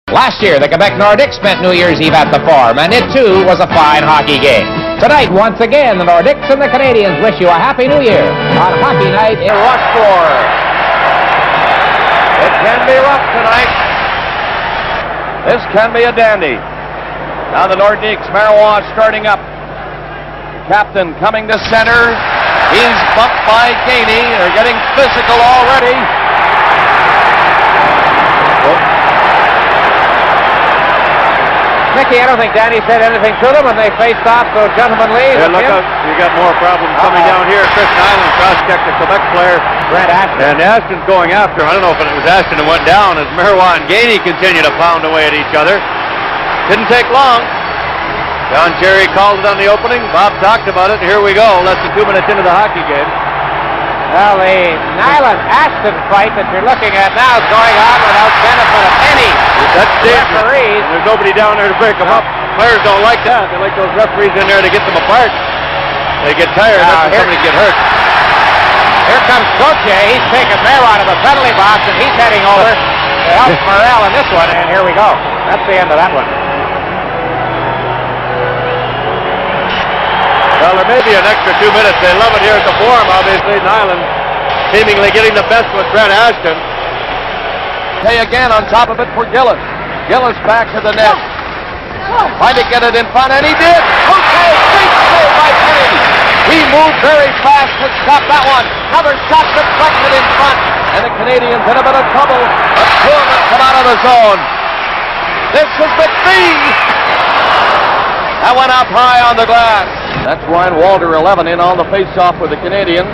Last year, the Quebec Nordiques spent New Year's Eve at the Forum, and it too was a fine hockey game. Tonight, once again, the Nordiques and the Canadiens wish you a Happy New Year on hockey night in Rochefort. It can be rough tonight. This can be a dandy. Now the Nordiques, Marois starting up. Captain coming to center. He's bumped by Gainey. They're getting physical already. Mickey, I don't think Danny said anything to them when they faced off so gentlemanly. Yeah, look up. You got more problems coming down here. Chris Nyland cross-checked the Quebec player. Brent Ashton. And Ashton's going after him. I don't know if it was Ashton that went down as Marois and Gainey continue to pound away at each other. Didn't take long. John Cherry called it on the opening. Bob talked about it. Here we go. Less than 2 minutes into the hockey game. Well, the Nyland-Ashton fight that you're looking at now is going on without benefit of any referees. There's nobody down there to break them up. Players don't like that. They like those referees in there to get them apart. They get tired. That's when somebody get hurt. Here comes Gauthier. He's taking Marois to the penalty box, and he's heading over to help Morrell in this one. And here we go. That's the end of that one. Well, there may be an extra 2 minutes. They love it here at the Forum, obviously. Nyland seemingly getting the best with Brent Ashton. Hey, again on top of it for Gillis. Gillis back to the net. Trying to get it in front, and he did. Okay, great save by Penny. He moved very fast to stop that one. Another shot deflected in front, and the Canadiens in a bit of trouble. A kill that come out of the zone. This is McPhee. That went up high on the glass. That's Ryan Walter, 11, in on the face-off with the Canadiens.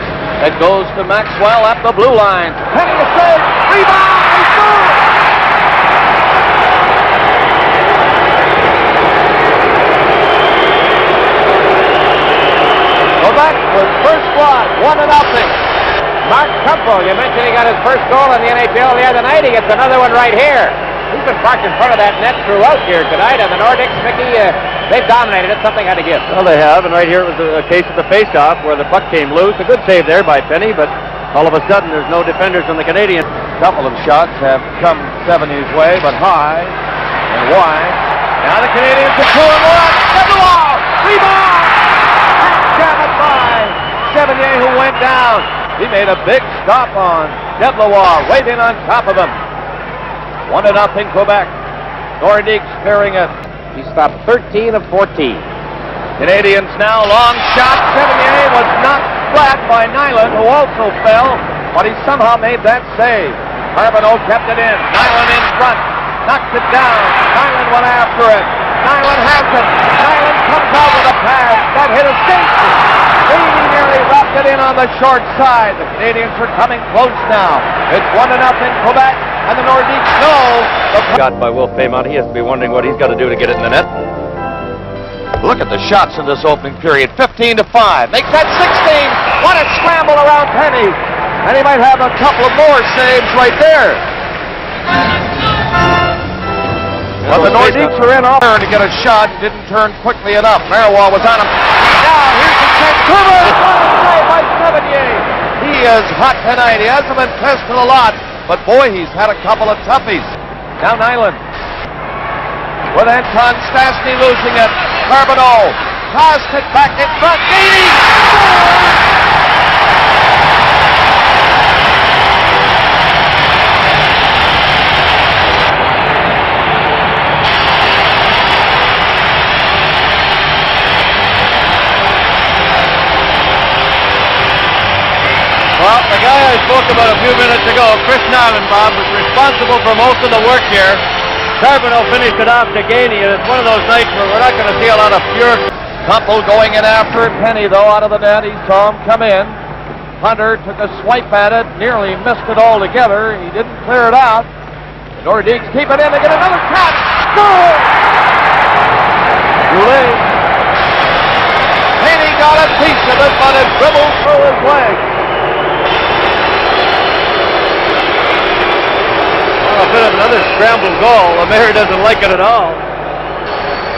It goes to Maxwell at the blue line. Penny to save. Rebound. He scores. Quebec was first blood, 1-0. Mark Trumpo, you mentioned he got his first goal in the NHL the other night. He gets another one right here. He's been parked in front of that net throughout here tonight, and the Nordiques, Mickey, they've dominated it. Something had to give. Well, they have, and right here it was a case of the face-off where the puck came loose. A good save there by Penny, but all of a sudden there's no defenders on the Canadiens. A couple of shots have come 70's way, but high and wide. Now the Canadiens are 2-1. Get the wall! Rebound! Jam it by Chevalier, who went down. He made a big stop on Deblois, waiting on top of him. 1-0 Quebec. Nordiques clearing it. He stopped 13 of 14. Canadiens now, long shot. Chevalier was knocked flat by Nyland, who also fell, but he somehow made that save. Carbonneau kept it in. Nyland in front. Knocked it down. Nyland went after it. Nyland has it. Nyland comes out with a pass. That hit a safety. He nearly wrapped it in on the short side. The Canadiens are coming close now. It's 1-0 in Quebec, and the Nordiques know. Got by Will Paymont. He has to be wondering what he's got to do to get it in the net. Look at the shots in this opening period. 15-5. Makes that 16. What a scramble around Penny. And he might have a couple of more saves right there. But the Nordiques are in off to get a shot. Didn't turn quickly enough. Marois was on him. Now here's the chance. What a play by Chevalier. He is hot tonight. He hasn't been tested a lot, but boy, he's had a couple of toughies. Now Nyland with Anton Stastny losing it. Carbonneau tossed it back in front. Gainey. Well, the guy I spoke about a few minutes ago, Chris Nyland, Bob, was responsible for most of the work here. Carbonneau finished it off to Gainey, and it's one of those nights where we're not going to see a lot of pure. Kumple going in after it. Penny, though, out of the net. He saw him come in. Hunter took a swipe at it, nearly missed it altogether. He didn't clear it out. The Nordiques keep it in. They get another shot. Goal! Goulet. Penny got a piece of it, but it dribbled through his leg. A bit of another scrambled goal. Lemaire doesn't like it at all.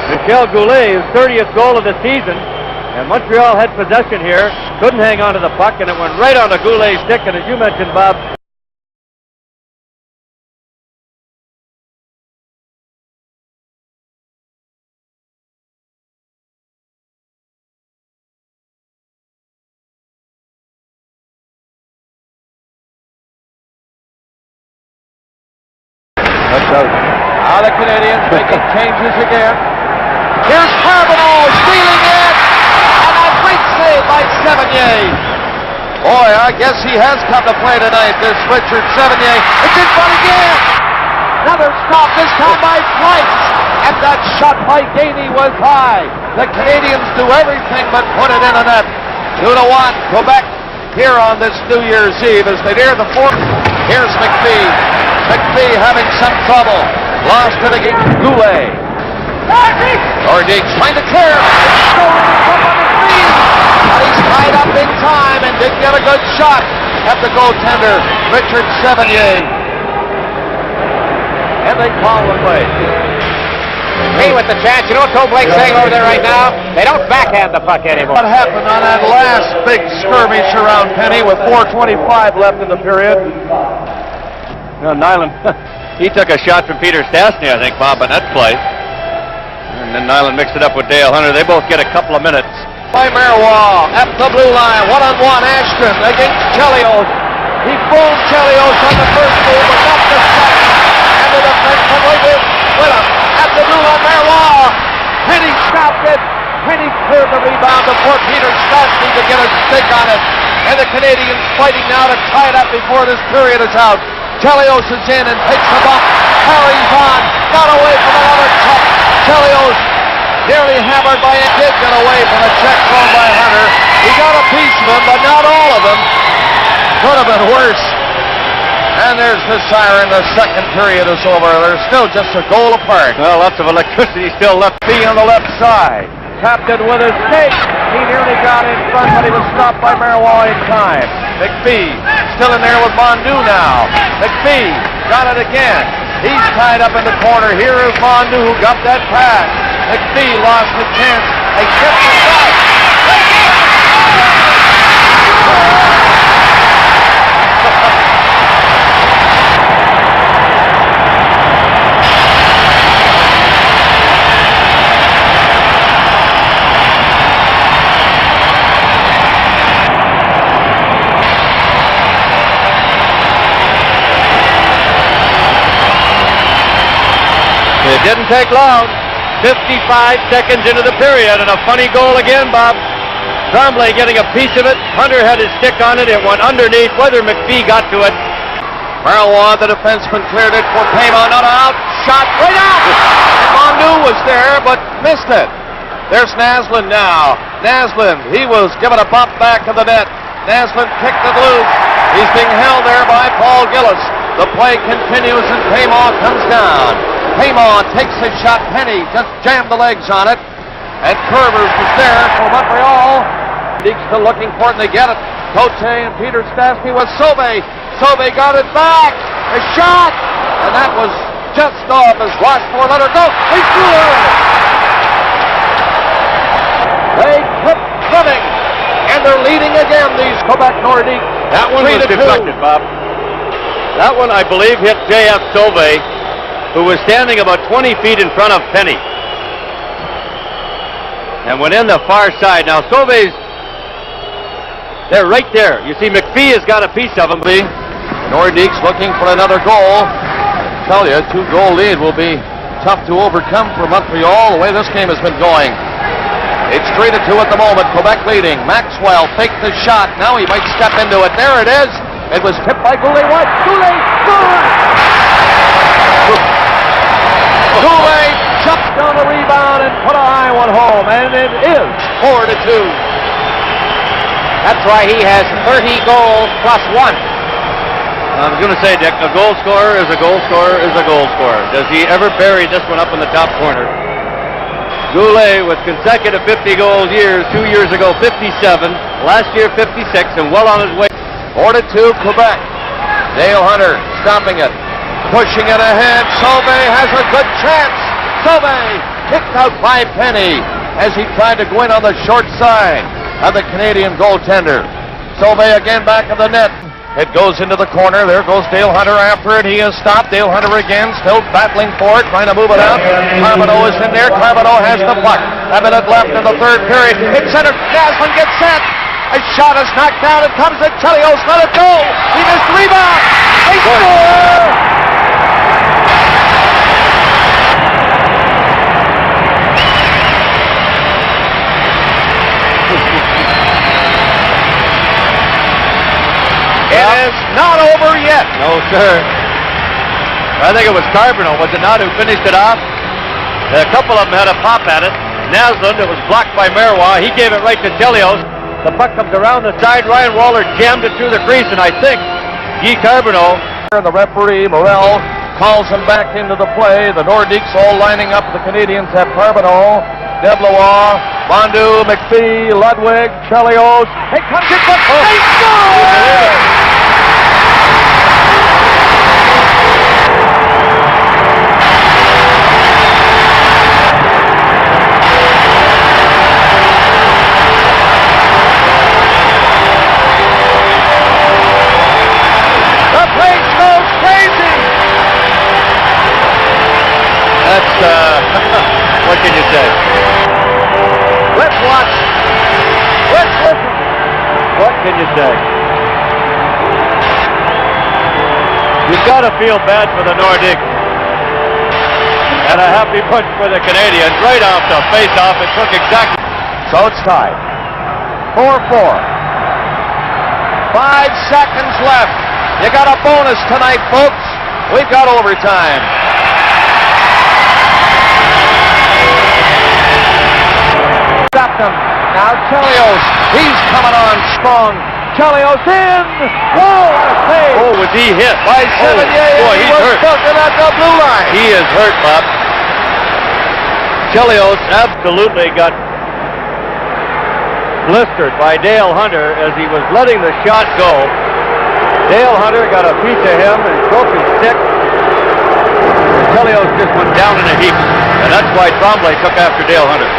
Michel Goulet, his 30th goal of the season, and Montreal had possession here, couldn't hang on to the puck, and it went right on to Goulet's stick, and as you mentioned, Bob, That's out. Now the Canadiens making changes again. Here's Carbonneau stealing it, and a great save by Sevigny. Boy, I guess he has come to play tonight, this Richard Sevigny. It's in front again. Another stop, this time by Price. And that shot by Gainey was high. The Canadiens do everything but put it in the net. 2-1, Quebec here on this New Year's Eve as they near the fourth. Here's McPhee. McPhee having some trouble. Lost it against Goulet. Nordiques trying to clear. It's stolen from McPhee. But he's tied up in time and didn't get a good shot at the goaltender, Richard Sevigny. And they call the play. He with the chance. You know what Toe Blake's saying over there right now? They don't backhand the puck anymore. What happened on that last big skirmish around Penny with 4:25 left in the period? You know, Nyland, he took a shot from Peter Stastny, I think, Bob, on that play. And then Nyland mixed it up with Dale Hunter. They both get a couple of minutes. By Marois at the blue line, one-on-one, Ashton against Chelios. He fooled Chelios on the first move, but not the second. And the defenseman with him at the blue line, Marois. Penny stopped it. Penny cleared the rebound before Peter Stastny could get a stick on it. And the Canadiens fighting now to tie it up before this period is out. Chelios is in and takes the bump. Carries on. Got away from another check. Chelios nearly hammered by it. Did get away from a check thrown by Hunter. He got a piece of him, but not all of them. Could have been worse. And there's the siren. The second period is over. They're still just a goal apart. Well, lots of electricity still left. B on the left side. Tapped it with his skate. He nearly got in front, but he was stopped by Marois in time. McPhee still in there with Mondu now. McPhee got it again. He's tied up in the corner. Here is Mondu who got that pass. McPhee lost the chance. They tipped it back. It didn't take long. 55 seconds into the period, and a funny goal again, Bob. Tremblay getting a piece of it. Hunter had his stick on it. It went underneath. Whether McPhee got to it. Marois, the defenseman, cleared it for Payman. Not out. Shot right out. Mondu was there, but missed it. There's Naslund now. Naslund, he was given a bump back to the net. Naslund kicked it loose. He's being held there by Paul Gillis. The play continues, and Payman comes down. Payman takes his shot. Penny just jammed the legs on it. And Curvers was there for Montreal. Deeks still looking for it, and they get it. Cote and Peter Stastny with Sauvé. Sauvé got it back. A shot. And that was just off as Rochefort let her go. He threw her. They kept coming. And they're leading again, these Quebec Nordiques. That one was deflected, Bob. That one, I believe, hit J.F. Sauvé, who was standing about 20 feet in front of Penny. And went in the far side. Now, Sauvé's, they're right there. You see, McPhee has got a piece of him. The Nordiques looking for another goal. I tell you, 2-goal lead will be tough to overcome for Montreal, the way this game has been going. It's 3-2 at the moment. Quebec leading. Maxwell faked the shot. Now he might step into it. There it is. It was tipped by Goulet. What? Goulet scored! Goulet chopped down the rebound and put a high one home. And it is 4-2. That's why he has 30 goals plus 1. I was going to say, Dick, a goal scorer is a goal scorer is a goal scorer. Does he ever bury this one up in the top corner? Goulet with consecutive 50 goals years, 2 years ago 57, last year 56, and well on his way. 4-2 Quebec. Dale Hunter stopping it, pushing it ahead. Sauvé has a good chance. Sauvé kicked out by Penny as he tried to go in on the short side of the Canadian goaltender. Sauvé again back of the net. It goes into the corner. There goes Dale Hunter after it. He is stopped. Dale Hunter again, still battling for it, trying to move it out. Carbonneau is in there. Carbonneau has the puck. A minute left in the third period. Hit center. Naslund gets set. A shot is knocked down. It comes to Chelios. Let it go. He missed the rebound. They score! net. No, sir. I think it was Carbonell, was it not, who finished it off? A couple of them had a pop at it. Naslund, it was blocked by Marois. He gave it right to Chelios. The puck comes around the side. Ryan Waller jammed it through the crease, and I think Guy Carbonell. The referee, Morel, calls him back into the play. The Nordiques all lining up. The Canadians have Carbonell, Deblois, Bondu, McPhee, Ludwig, Chelios. It comes in front. They score! What can you say? Let's watch. Let's listen. What can you say? You've got to feel bad for the Nordiques. And a happy punch for the Canadiens. Right off the face-off, it took exactly... So it's tied. 4-4. 5 seconds left. You got a bonus tonight, folks. We've got overtime. Stopped him. Now Chelios. He's coming on strong. Chelios in. Whoa, what a save. Oh, was he hit? By Sevigny. Boy, He he's was hurt. stuck at the blue line. He is hurt, Bob. Chelios absolutely got blistered by Dale Hunter as he was letting the shot go. Dale Hunter got a piece of him and broke his stick. Chelios just went down in a heap, and that's why Tremblay took after Dale Hunter.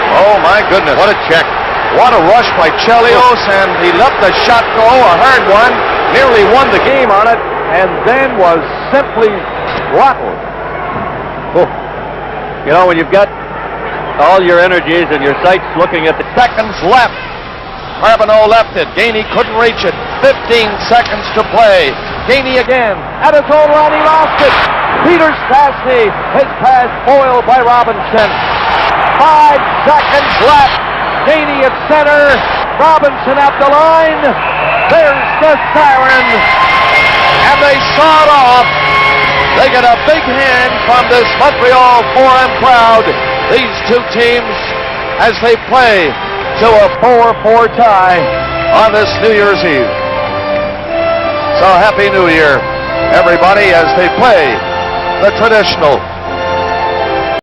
Oh, my goodness. What a check. What a rush by Chelios, and he let the shot go, a hard one, nearly won the game on it, and then was simply rattled. Oh. You know, when you've got all your energies and your sights looking at the... Seconds left. Carbonell left it. Gainey couldn't reach it. 15 seconds to play. Gainey again. At his own line, he lost it. Peter Stastny, his pass foiled by Robinson. 5 seconds left. Gainey at center. Robinson at the line. There's the siren. And they saw it off. They get a big hand from this Montreal Forum crowd. These two teams as they play to a 4-4 tie on this New Year's Eve. So Happy New Year, everybody, as they play the traditional